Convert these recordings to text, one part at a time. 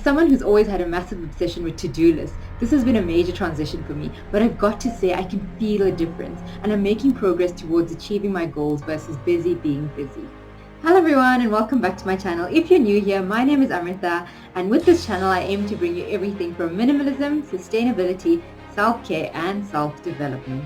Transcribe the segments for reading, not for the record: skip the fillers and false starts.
someone who's always had a massive obsession with to-do lists, this has been a major transition for me, but I've got to say I can feel a difference and I'm making progress towards achieving my goals versus busy being busy. Hello everyone and welcome back to my channel. If you're new here, my name is Amrita and with this channel I aim to bring you everything from minimalism, sustainability, self-care and self-development.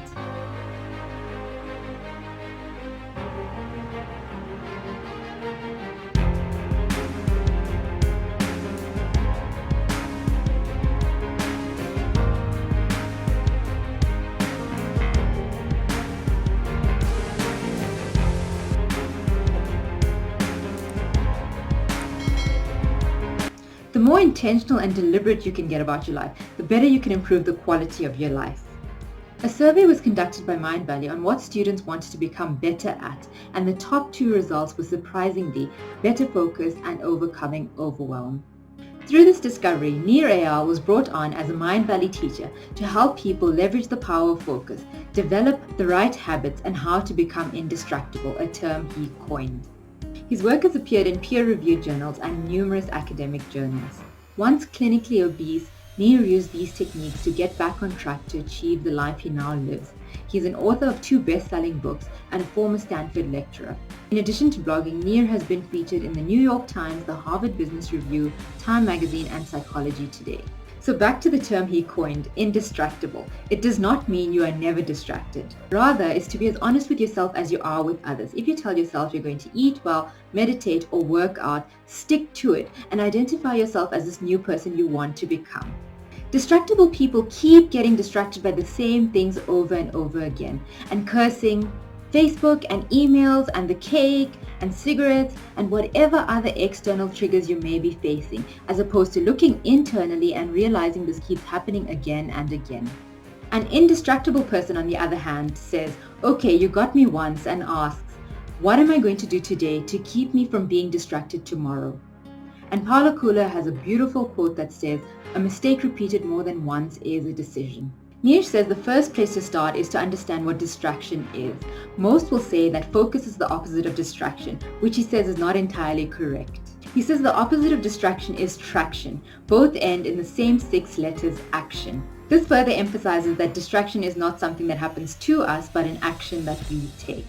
The more intentional and deliberate you can get about your life, the better you can improve the quality of your life. A survey was conducted by Mindvalley on what students wanted to become better at, and the top two results were surprisingly better focus and overcoming overwhelm. Through this discovery, Nir Eyal was brought on as a Mindvalley teacher to help people leverage the power of focus, develop the right habits, and how to become indistractable, a term he coined. His work has appeared in peer-reviewed journals and numerous academic journals. Once clinically obese, Nir used these techniques to get back on track to achieve the life he now lives. He is an author of 2 best-selling books and a former Stanford lecturer. In addition to blogging, Nir has been featured in the New York Times, the Harvard Business Review, Time Magazine, and Psychology Today. So back to the term he coined, indistractable. It does not mean you are never distracted. Rather, it's to be as honest with yourself as you are with others. If you tell yourself you're going to eat well, meditate, or work out, stick to it and identify yourself as this new person you want to become. Distractible people keep getting distracted by the same things over and over again and cursing, Facebook and emails and the cake and cigarettes and whatever other external triggers you may be facing, as opposed to looking internally and realizing this keeps happening again and again. An indistractable person, on the other hand, says, okay, you got me once, and asks, what am I going to do today to keep me from being distracted tomorrow? And Paulo Coelho has a beautiful quote that says, a mistake repeated more than once is a decision. Nir says the first place to start is to understand what distraction is. Most will say that focus is the opposite of distraction, which he says is not entirely correct. He says the opposite of distraction is traction. Both end in the same 6 letters, action. This further emphasizes that distraction is not something that happens to us, but an action that we take.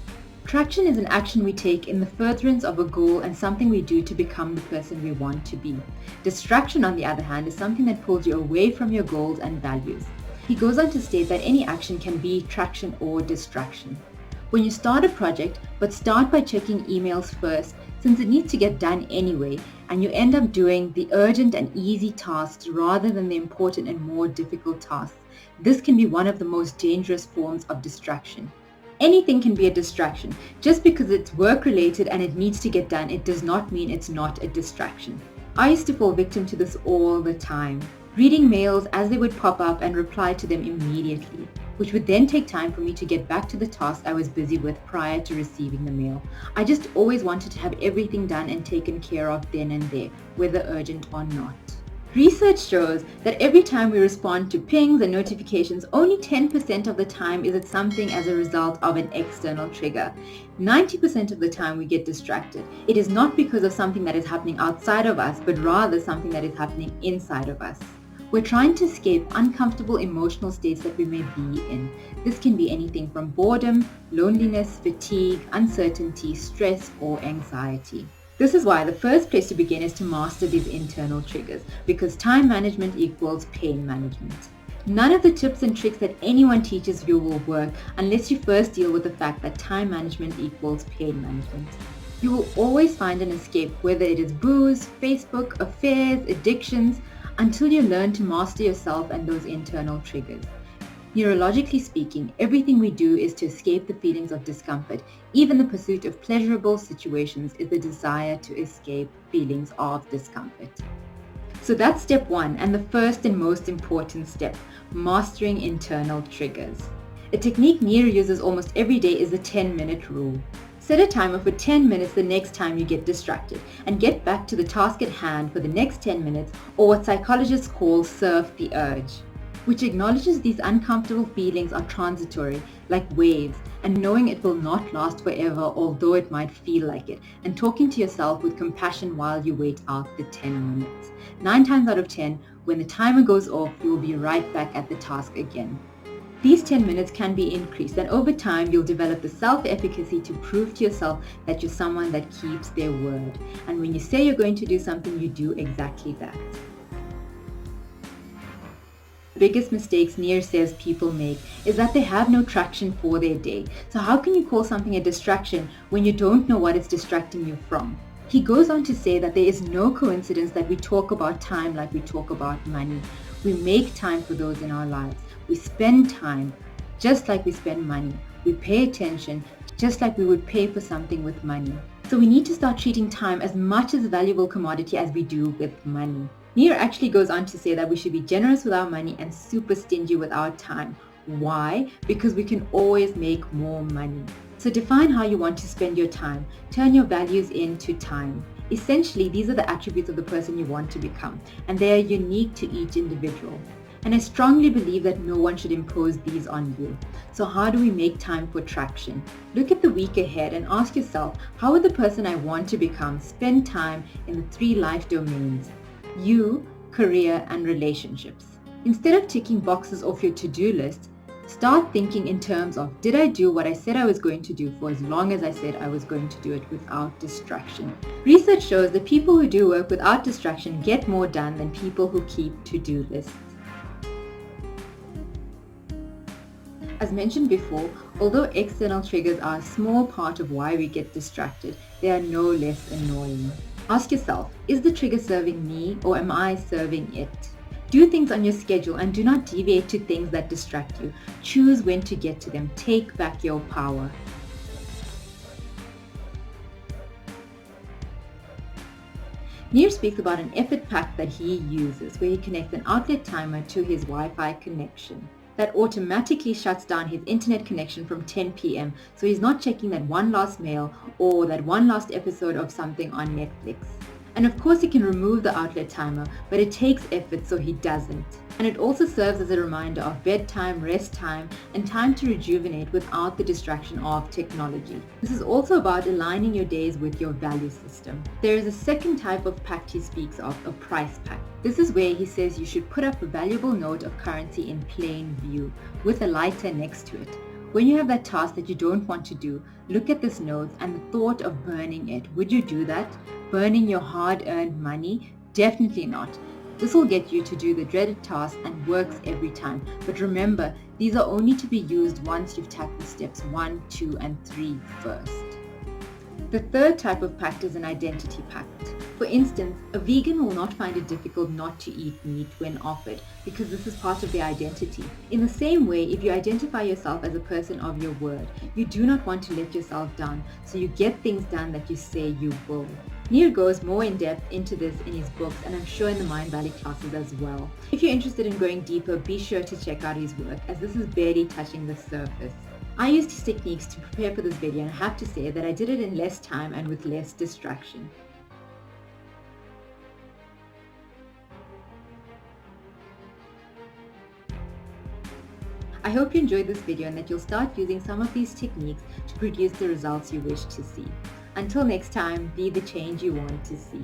Traction is an action we take in the furtherance of a goal and something we do to become the person we want to be. Distraction, on the other hand, is something that pulls you away from your goals and values. He goes on to state that any action can be traction or distraction. When you start a project, but start by checking emails first, since it needs to get done anyway, and you end up doing the urgent and easy tasks rather than the important and more difficult tasks, this can be one of the most dangerous forms of distraction. Anything can be a distraction. Just because it's work-related and it needs to get done, it does not mean it's not a distraction. I used to fall victim to this all the time. Reading mails as they would pop up and reply to them immediately, which would then take time for me to get back to the task I was busy with prior to receiving the mail. I just always wanted to have everything done and taken care of then and there, whether urgent or not. Research shows that every time we respond to pings and notifications, only 10% of the time is it something as a result of an external trigger. 90% of the time we get distracted. It is not because of something that is happening outside of us, but rather something that is happening inside of us. We're trying to escape uncomfortable emotional states that we may be in. This can be anything from boredom, loneliness, fatigue, uncertainty, stress, or anxiety. This is why the first place to begin is to master these internal triggers, because time management equals pain management. None of the tips and tricks that anyone teaches you will work unless you first deal with the fact that time management equals pain management. You will always find an escape, whether it is booze, Facebook, affairs, addictions, until you learn to master yourself and those internal triggers. Neurologically speaking, everything we do is to escape the feelings of discomfort. Even the pursuit of pleasurable situations is the desire to escape feelings of discomfort. So that's step 1 and the first and most important step, mastering internal triggers. A technique Nir uses almost every day is the 10-minute rule. Set a timer for 10 minutes the next time you get distracted and get back to the task at hand for the next 10 minutes, or what psychologists call surf the urge, which acknowledges these uncomfortable feelings are transitory, like waves, and knowing it will not last forever, although it might feel like it, and talking to yourself with compassion while you wait out the 10 minutes. 9 times out of 10, when the timer goes off, you will be right back at the task again. These 10 minutes can be increased, and over time you'll develop the self-efficacy to prove to yourself that you're someone that keeps their word. And when you say you're going to do something, you do exactly that. The biggest mistakes Nir says people make is that they have no traction for their day. So how can you call something a distraction when you don't know what it's distracting you from? He goes on to say that there is no coincidence that we talk about time like we talk about money. We make time for those in our lives. We spend time just like we spend money. We pay attention just like we would pay for something with money. So we need to start treating time as much as a valuable commodity as we do with money. Nir actually goes on to say that we should be generous with our money and super stingy with our time. Why? Because we can always make more money. So define how you want to spend your time. Turn your values into time. Essentially, these are the attributes of the person you want to become, and they are unique to each individual. And I strongly believe that no one should impose these on you. So how do we make time for traction? Look at the week ahead and ask yourself, how would the person I want to become spend time in the 3 life domains? You, career, and relationships. Instead of ticking boxes off your to-do list, start thinking in terms of, did I do what I said I was going to do for as long as I said I was going to do it without distraction? Research shows that people who do work without distraction get more done than people who keep to-do lists. As mentioned before, although external triggers are a small part of why we get distracted, they are no less annoying. Ask yourself, is the trigger serving me or am I serving it? Do things on your schedule and do not deviate to things that distract you. Choose when to get to them. Take back your power. Nir speaks about an effort pack that he uses where he connects an outlet timer to his Wi-Fi connection. That automatically shuts down his internet connection from 10 p.m. so he's not checking that one last mail or that one last episode of something on Netflix. And of course he can remove the outlet timer, but it takes effort so he doesn't. And it also serves as a reminder of bedtime, rest time, and time to rejuvenate without the distraction of technology. This is also about aligning your days with your value system. There is a second type of pact he speaks of, a price pact. This is where he says you should put up a valuable note of currency in plain view, with a lighter next to it. When you have that task that you don't want to do, look at this note and the thought of burning it. Would you do that? Burning your hard-earned money? Definitely not. This will get you to do the dreaded task and works every time. But remember, these are only to be used once you've tackled steps 1, 2, and 3 first. The third type of pact is an identity pact. For instance, a vegan will not find it difficult not to eat meat when offered because this is part of their identity. In the same way, if you identify yourself as a person of your word, you do not want to let yourself down, so you get things done that you say you will. Nir goes more in depth into this in his books, and I'm sure in the Mindvalley classes as well. If you're interested in going deeper, be sure to check out his work, as this is barely touching the surface. I used his techniques to prepare for this video, and I have to say that I did it in less time and with less distraction. I hope you enjoyed this video and that you'll start using some of these techniques to produce the results you wish to see. Until next time, be the change you want to see.